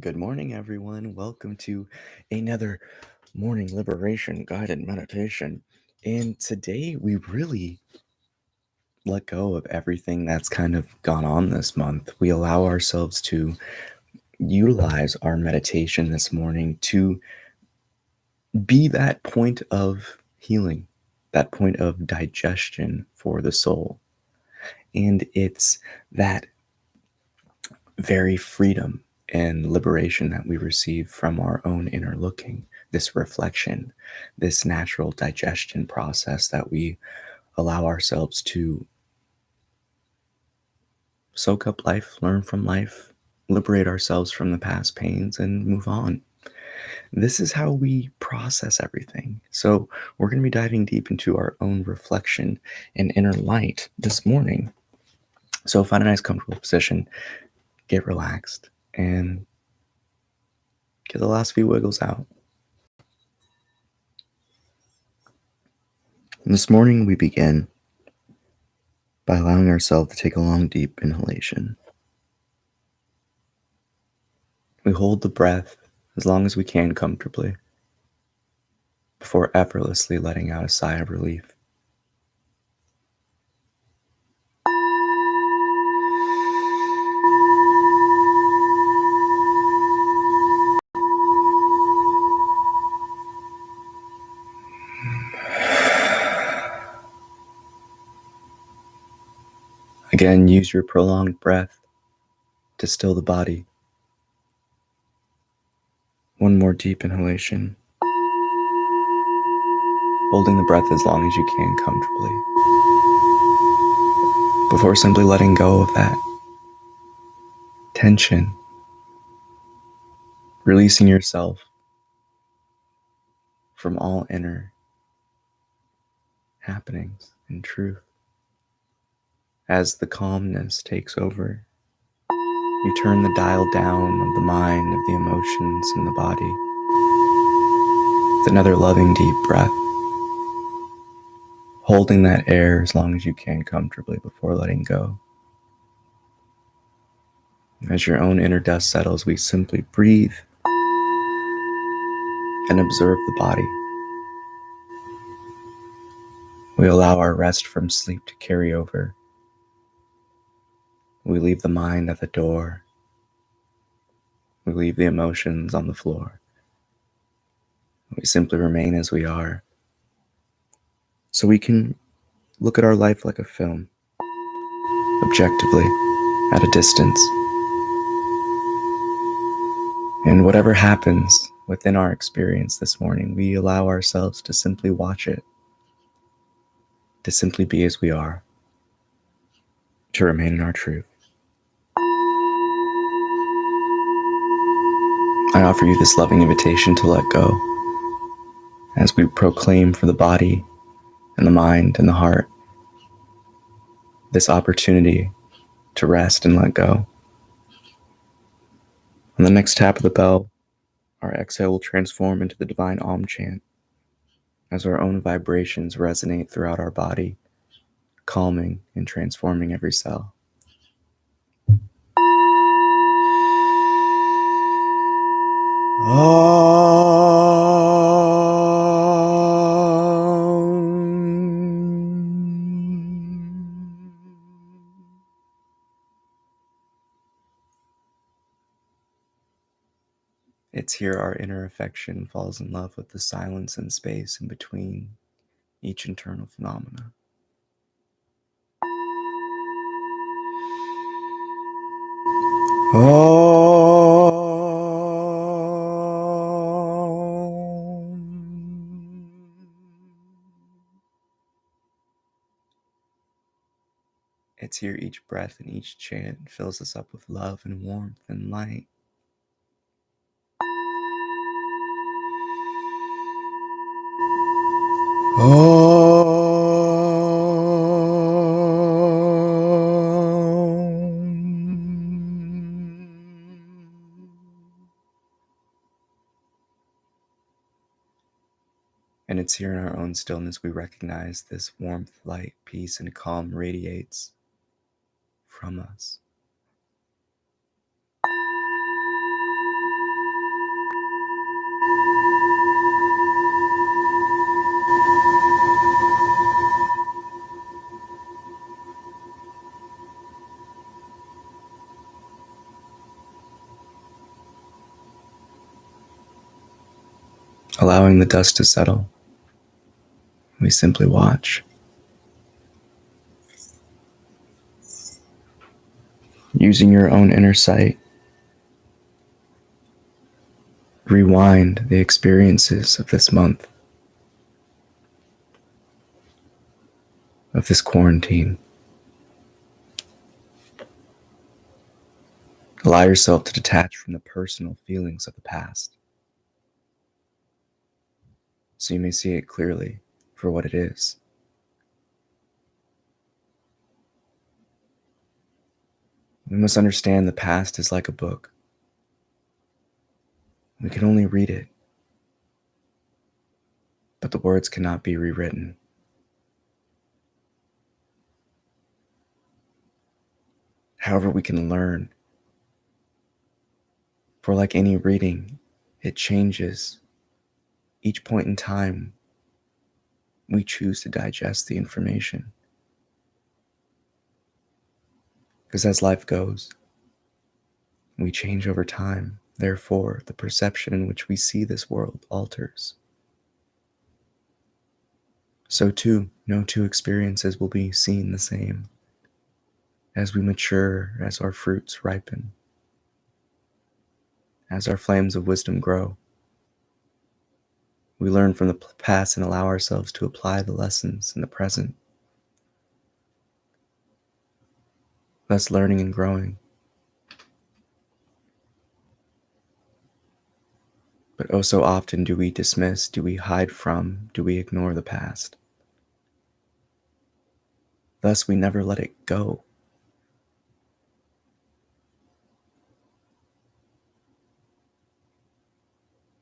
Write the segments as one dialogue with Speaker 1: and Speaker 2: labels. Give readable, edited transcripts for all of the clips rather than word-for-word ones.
Speaker 1: Good morning, everyone. Welcome to another morning liberation guided meditation. And today we really let go of everything that's kind of gone on this month. We allow ourselves to utilize our meditation this morning to be that point of healing, that point of digestion for the soul. And it's that very freedom and liberation that we receive from our own inner looking, this reflection, this natural digestion process that we allow ourselves to soak up life, learn from life, liberate ourselves from the past pains, and move on. This is how we process everything. So, we're going to be diving deep into our own reflection and inner light this morning. So, find a nice, comfortable position, get relaxed, and get the last few wiggles out. This morning we begin by allowing ourselves to take a long, deep inhalation. We hold the breath as long as we can comfortably before effortlessly letting out a sigh of relief. Again, use your prolonged breath to still the body. One more deep inhalation, holding the breath as long as you can comfortably, before simply letting go of that tension, releasing yourself from all inner happenings and truth. As the calmness takes over, you turn the dial down of the mind, of the emotions, and the body. With another loving deep breath, holding that air as long as you can comfortably before letting go. As your own inner dust settles, we simply breathe and observe the body. We allow our rest from sleep to carry over. We leave the mind at the door. We leave the emotions on the floor. We simply remain as we are, so we can look at our life like a film, objectively, at a distance. And whatever happens within our experience this morning, we allow ourselves to simply watch it, to simply be as we are, to remain in our truth. I offer you this loving invitation to let go as we proclaim for the body and the mind and the heart this opportunity to rest and let go. On the next tap of the bell, our exhale will transform into the divine Om chant as our own vibrations resonate throughout our body, calming and transforming every cell. It's here our inner affection falls in love with the silence and space in between each internal phenomena. It's here each breath and each chant fills us up with love and warmth and light. And it's here in our own stillness we recognize this warmth, light, peace, and calm radiates from us. Allowing the dust to settle, we simply watch. Using your own inner sight, rewind the experiences of this month, of this quarantine. Allow yourself to detach from the personal feelings of the past, so you may see it clearly for what it is. We must understand the past is like a book. We can only read it, but the words cannot be rewritten. However, we can learn. For like any reading, it changes. Each point in time, we choose to digest the information. Because as life goes, we change over time. Therefore, the perception in which we see this world alters. So too, no two experiences will be seen the same. As we mature, as our fruits ripen, as our flames of wisdom grow, we learn from the past and allow ourselves to apply the lessons in the present, thus learning and growing. But oh, so often do we dismiss, do we hide from, do we ignore the past. Thus, we never let it go.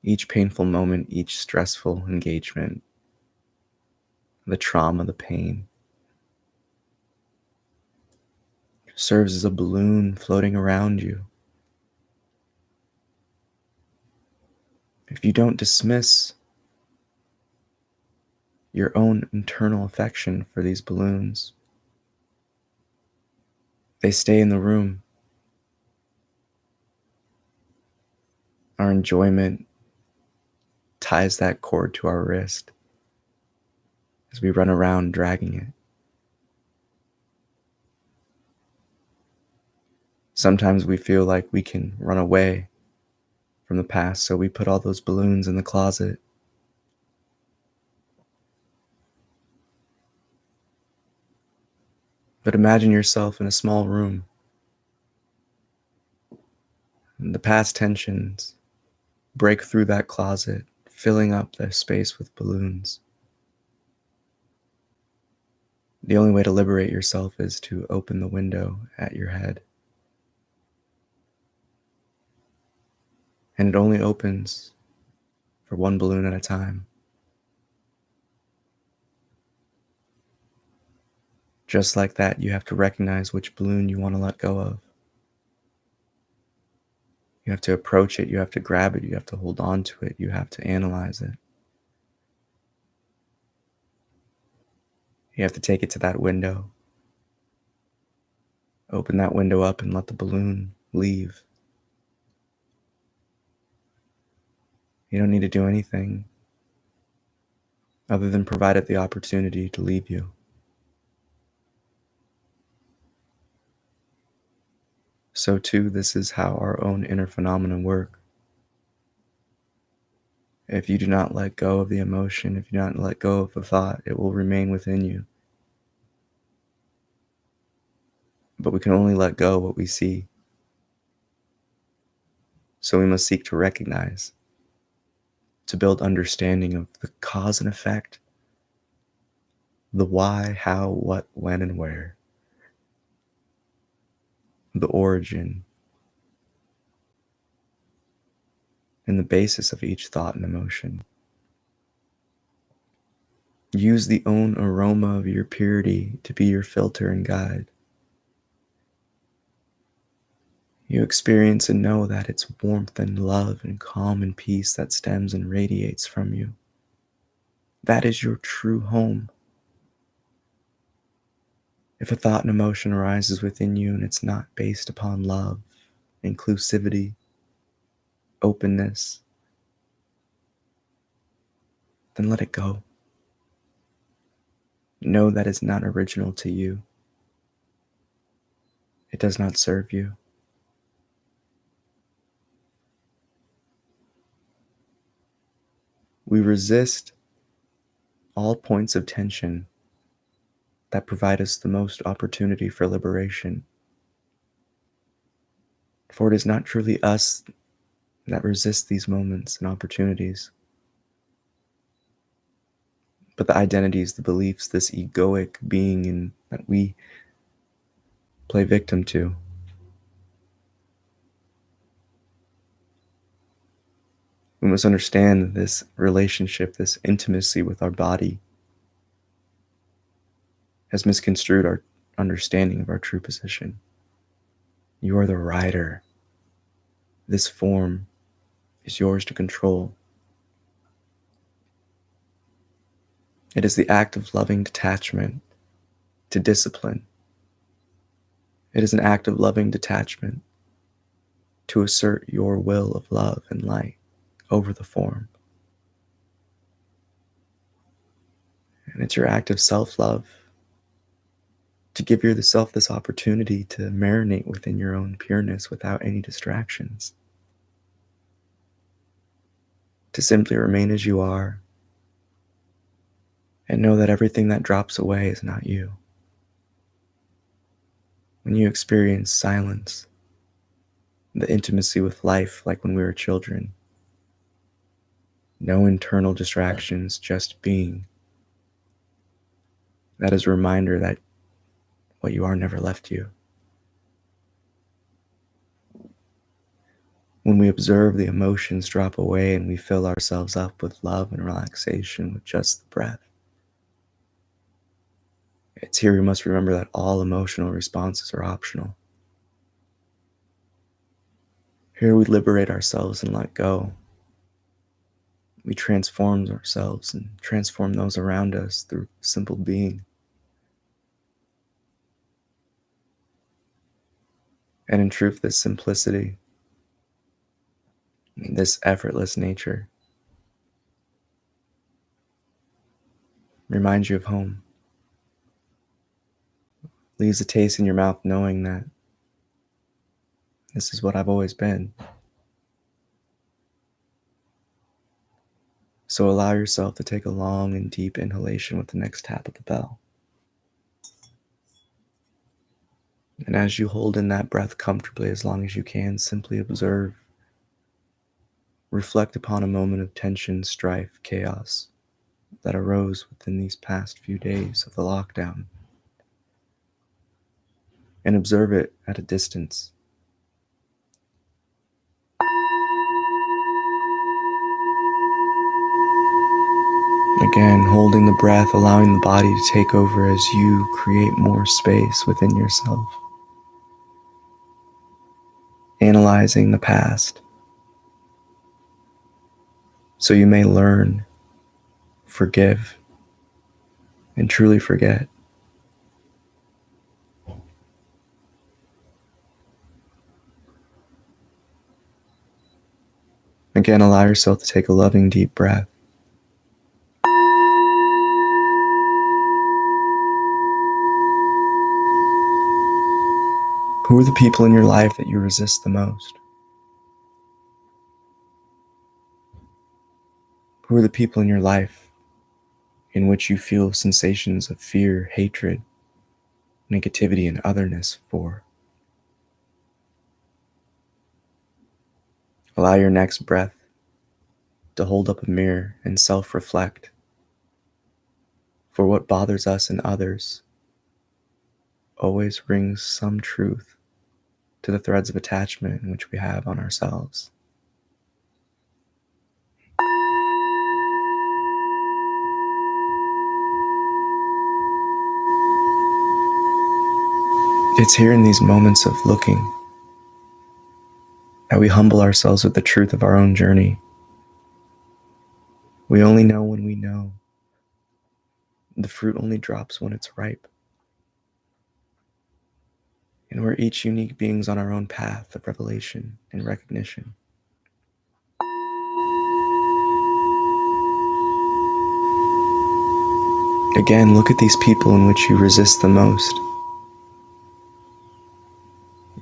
Speaker 1: Each painful moment, each stressful engagement, the trauma, the pain, serves as a balloon floating around you. If you don't dismiss your own internal affection for these balloons, they stay in the room. Our enjoyment ties that cord to our wrist as we run around dragging it. Sometimes we feel like we can run away from the past, so we put all those balloons in the closet. But imagine yourself in a small room, and the past tensions break through that closet, filling up the space with balloons. The only way to liberate yourself is to open the window at your head. And it only opens for one balloon at a time. Just like that, you have to recognize which balloon you want to let go of. You have to approach it, you have to grab it, you have to hold on to it, you have to analyze it. You have to take it to that window. Open that window up and let the balloon leave. You don't need to do anything other than provide it the opportunity to leave you. So too, this is how our own inner phenomena work. If you do not let go of the emotion, if you do not let go of the thought, it will remain within you. But we can only let go what we see. So we must seek to recognize, to build understanding of the cause and effect, the why, how, what, when, and where, the origin, and the basis of each thought and emotion. Use the own aroma of your purity to be your filter and guide. You experience and know that it's warmth and love and calm and peace that stems and radiates from you. That is your true home. If a thought and emotion arises within you and it's not based upon love, inclusivity, openness, then let it go. Know that it's not original to you. It does not serve you. We resist all points of tension that provide us the most opportunity for liberation. For it is not truly us that resist these moments and opportunities, but the identities, the beliefs, this egoic being that we play victim to. We must understand that this relationship, this intimacy with our body, has misconstrued our understanding of our true position. You are the rider. This form is yours to control. It is the act of loving detachment to discipline. It is an act of loving detachment to assert your will of love and light over the form. And it's your act of self-love to give yourself this opportunity to marinate within your own pureness without any distractions. To simply remain as you are and know that everything that drops away is not you. When you experience silence, the intimacy with life like when we were children, no internal distractions, just being, that is a reminder that what you are never left you. When we observe the emotions drop away and we fill ourselves up with love and relaxation with just the breath, it's here we must remember that all emotional responses are optional. Here we liberate ourselves and let go. We transform ourselves and transform those around us through simple being. And in truth, this simplicity, this effortless nature, reminds you of home. Leaves a taste in your mouth knowing that this is what I've always been. So allow yourself to take a long and deep inhalation with the next tap of the bell. And as you hold in that breath comfortably as long as you can, simply observe. Reflect upon a moment of tension, strife, chaos that arose within these past few days of the lockdown. And observe it at a distance. Again, holding the breath, allowing the body to take over as you create more space within yourself. Analyzing the past so you may learn, forgive, and truly forget. Again, allow yourself to take a loving, deep breath. Who are the people in your life that you resist the most? Who are the people in your life in which you feel sensations of fear, hatred, negativity, and otherness for? Allow your next breath to hold up a mirror and self-reflect. For what bothers us and others always brings some truth to the threads of attachment in which we have on ourselves. It's here in these moments of looking that we humble ourselves with the truth of our own journey. We only know when we know. The fruit only drops when it's ripe. And we're each unique beings on our own path of revelation and recognition. Again, look at these people in which you resist the most.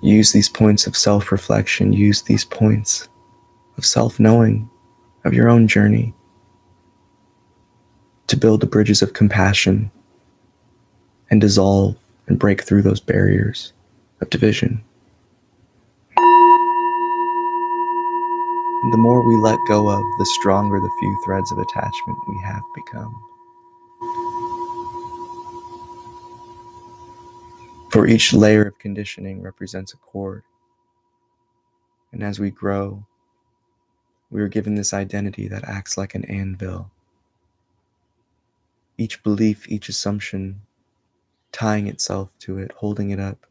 Speaker 1: Use these points of self-reflection, use these points of self-knowing of your own journey to build the bridges of compassion and dissolve and break through those barriers of division. The more we let go of, the stronger the few threads of attachment we have become. For each layer of conditioning represents a cord. And as we grow, we are given this identity that acts like an anvil. Each belief, each assumption, tying itself to it, holding it up.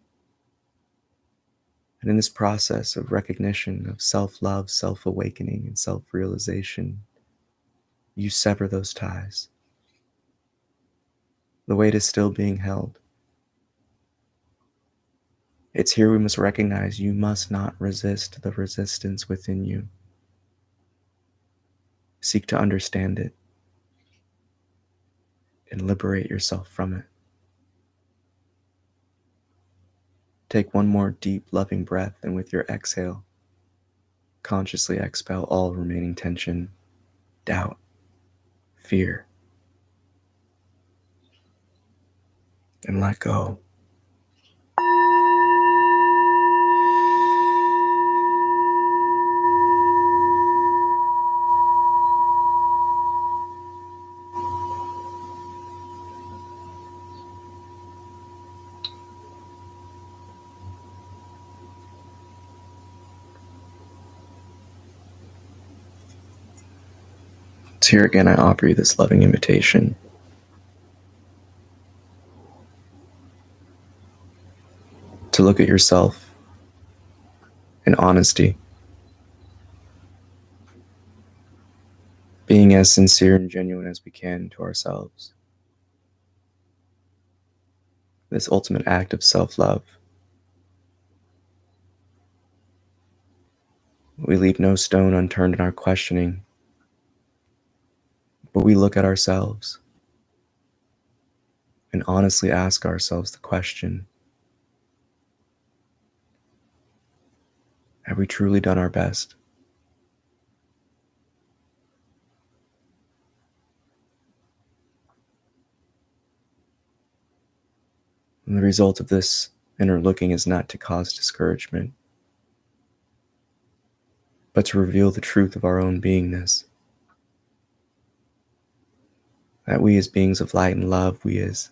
Speaker 1: And in this process of recognition, of self-love, self-awakening, and self-realization, you sever those ties. The weight is still being held. It's here we must recognize you must not resist the resistance within you. Seek to understand it and liberate yourself from it. Take one more deep, loving breath, and with your exhale, consciously expel all remaining tension, doubt, fear, and let go. So here again, I offer you this loving invitation to look at yourself in honesty, being as sincere and genuine as we can to ourselves. This ultimate act of self-love. We leave no stone unturned in our questioning, but we look at ourselves and honestly ask ourselves the question, have we truly done our best? And the result of this inner looking is not to cause discouragement, but to reveal the truth of our own beingness. That we as beings of light and love, we as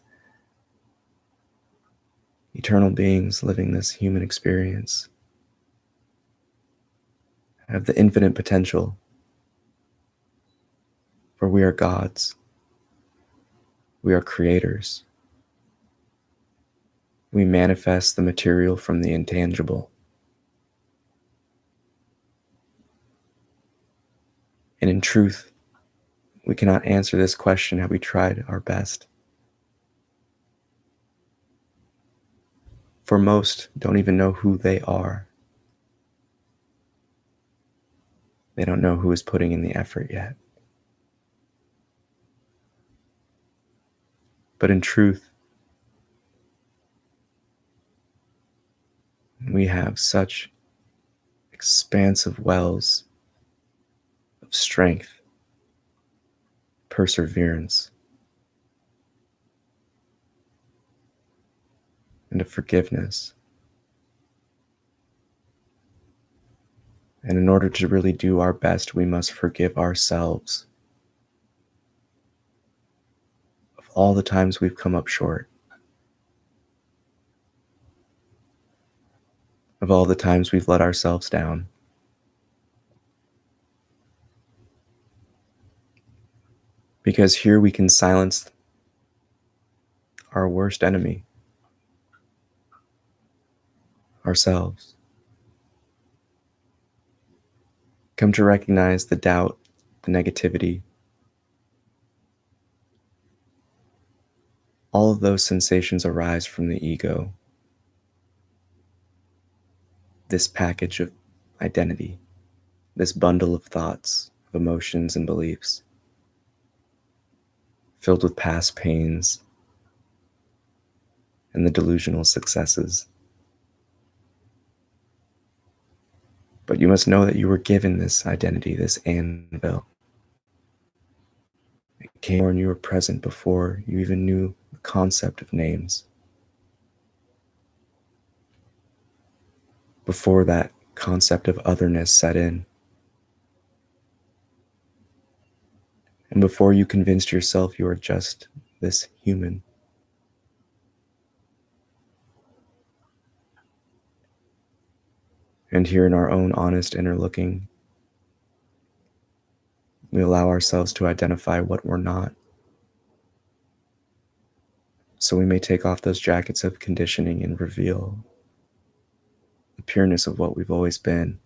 Speaker 1: eternal beings living this human experience, have the infinite potential, for we are gods. We are creators. We manifest the material from the intangible. And in truth, we cannot answer this question, have we tried our best? For most don't even know who they are. They don't know who is putting in the effort yet. But in truth, we have such expansive wells of strength, perseverance, and of forgiveness. And in order to really do our best, we must forgive ourselves of all the times we've come up short, of all the times we've let ourselves down. Because here we can silence our worst enemy, ourselves. Come to recognize the doubt, the negativity, all of those sensations arise from the ego, this package of identity, this bundle of thoughts, of emotions and beliefs, filled with past pains and the delusional successes. But you must know that you were given this identity, this anvil. It came when you were present before you even knew the concept of names. Before that concept of otherness set in. And before you convinced yourself you are just this human. And here in our own honest inner looking, we allow ourselves to identify what we're not. So we may take off those jackets of conditioning and reveal the pureness of what we've always been.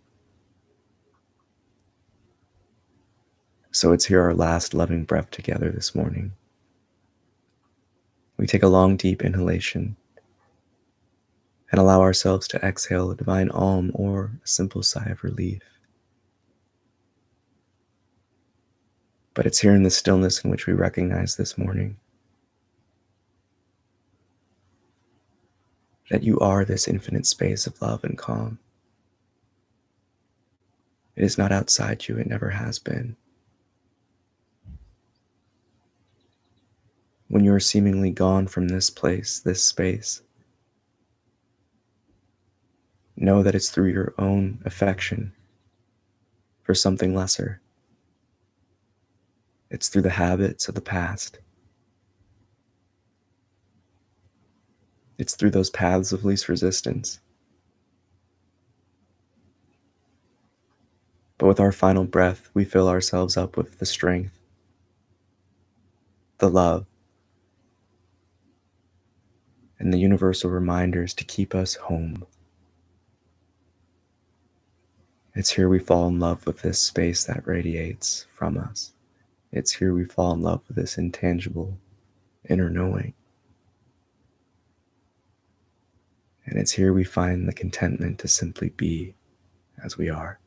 Speaker 1: So it's here our last loving breath together this morning. We take a long, deep inhalation and allow ourselves to exhale a divine alm or a simple sigh of relief. But it's here in the stillness in which we recognize this morning that you are this infinite space of love and calm. It is not outside you, it never has been. When you are seemingly gone from this place, this space, know that it's through your own affection for something lesser. It's through the habits of the past. It's through those paths of least resistance. But with our final breath, we fill ourselves up with the strength, the love, and the universal reminders to keep us home. It's here we fall in love with this space that radiates from us. It's here we fall in love with this intangible inner knowing. And it's here we find the contentment to simply be as we are.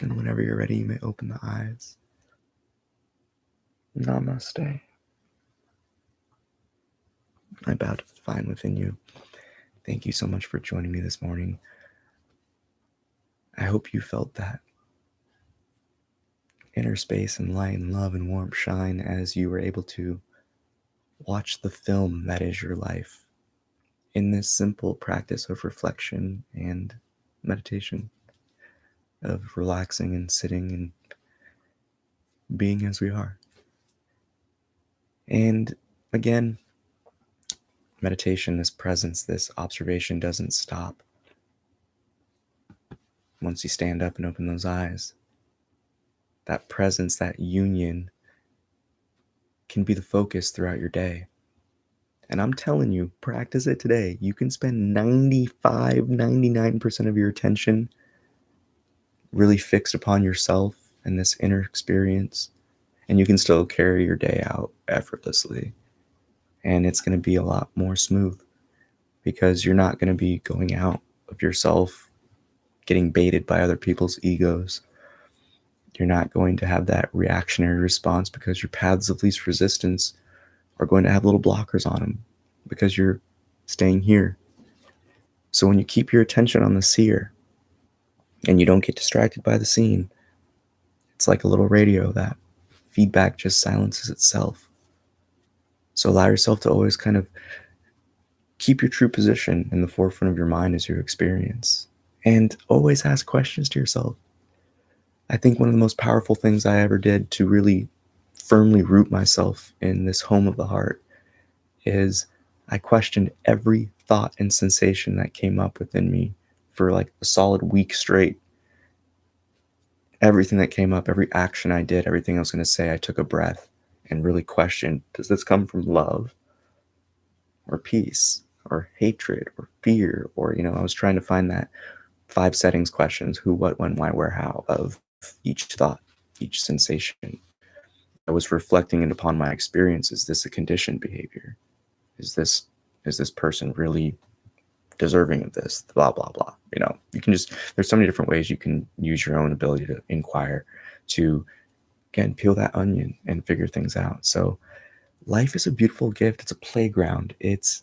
Speaker 1: And whenever you're ready, you may open the eyes. Namaste. I bow to the divine within you. Thank you so much for joining me this morning. I hope you felt that inner space and light and love and warmth shine as you were able to watch the film that is your life in this simple practice of reflection and meditation, of relaxing and sitting and being as we are. And again, meditation, this presence, this observation doesn't stop once you stand up and open those eyes. That presence, that union can be the focus throughout your day. And I'm telling you, practice it today. You can spend 99% of your attention really fixed upon yourself and this inner experience, and you can still carry your day out effortlessly. And it's going to be a lot more smooth because you're not going to be going out of yourself, getting baited by other people's egos. You're not going to have that reactionary response because your paths of least resistance are going to have little blockers on them because you're staying here. So when you keep your attention on the seer and you don't get distracted by the scene, it's like a little radio that feedback just silences itself. So allow yourself to always kind of keep your true position in the forefront of your mind as you experience. And always ask questions to yourself. I think one of the most powerful things I ever did to really firmly root myself in this home of the heart is I questioned every thought and sensation that came up within me for like a solid week straight. everything that came up, every action I did, everything I was going to say, I took a breath and really questioned, does this come from love or peace or hatred or fear? Or, I was trying to find that 5 settings questions: who, what, when, why, where, how of each thought, each sensation. I was reflecting it upon my experience. Is this a conditioned behavior? Is this person really deserving of this? Blah, blah, blah. You can there's so many different ways you can use your own ability to inquire, to, again, peel that onion and figure things out. So life is a beautiful gift. It's a playground. It's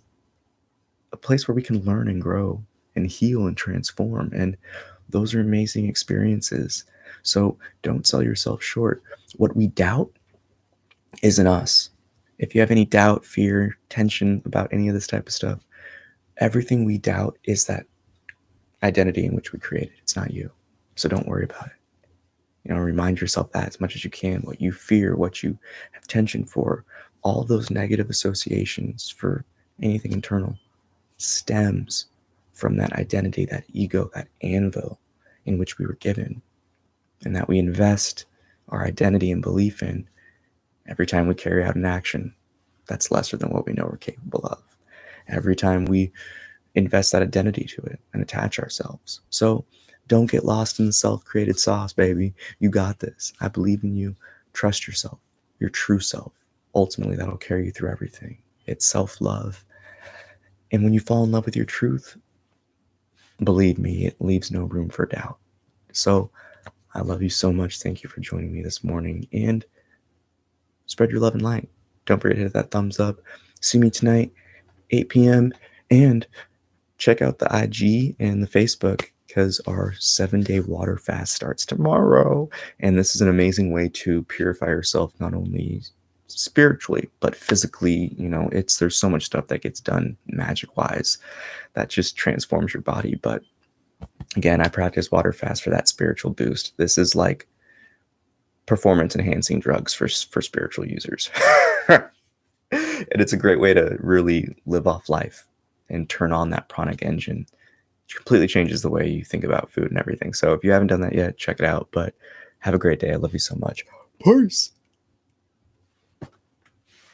Speaker 1: a place where we can learn and grow and heal and transform. And those are amazing experiences. So don't sell yourself short. What we doubt isn't us. If you have any doubt, fear, tension about any of this type of stuff, everything we doubt is that identity in which we created. It's not you. So don't worry about it. Remind yourself that as much as you can. What you fear, what you have tension for, all those negative associations for anything internal stems from that identity, that ego, that anvil in which we were given, and that we invest our identity and belief in every time we carry out an action that's lesser than what we know we're capable of. Every time we invest that identity to it and attach ourselves. So don't get lost in the self-created sauce, baby. You got this. I believe in you. Trust yourself, your true self. Ultimately, that'll carry you through everything. It's self-love. And when you fall in love with your truth, believe me, it leaves no room for doubt. So I love you so much. Thank you for joining me this morning. And spread your love and light. Don't forget to hit that thumbs up. See me tonight, 8 p.m. And check out the IG and the Facebook, because our 7-day water fast starts tomorrow. And this is an amazing way to purify yourself, not only spiritually, but physically. There's so much stuff that gets done magic wise that just transforms your body. But again, I practice water fast for that spiritual boost. This is like performance enhancing drugs for spiritual users. And it's a great way to really live off life and turn on that pranic engine. It completely changes the way you think about food and everything. So if you haven't done that yet, check it out. But have a great day. I love you so much. Peace.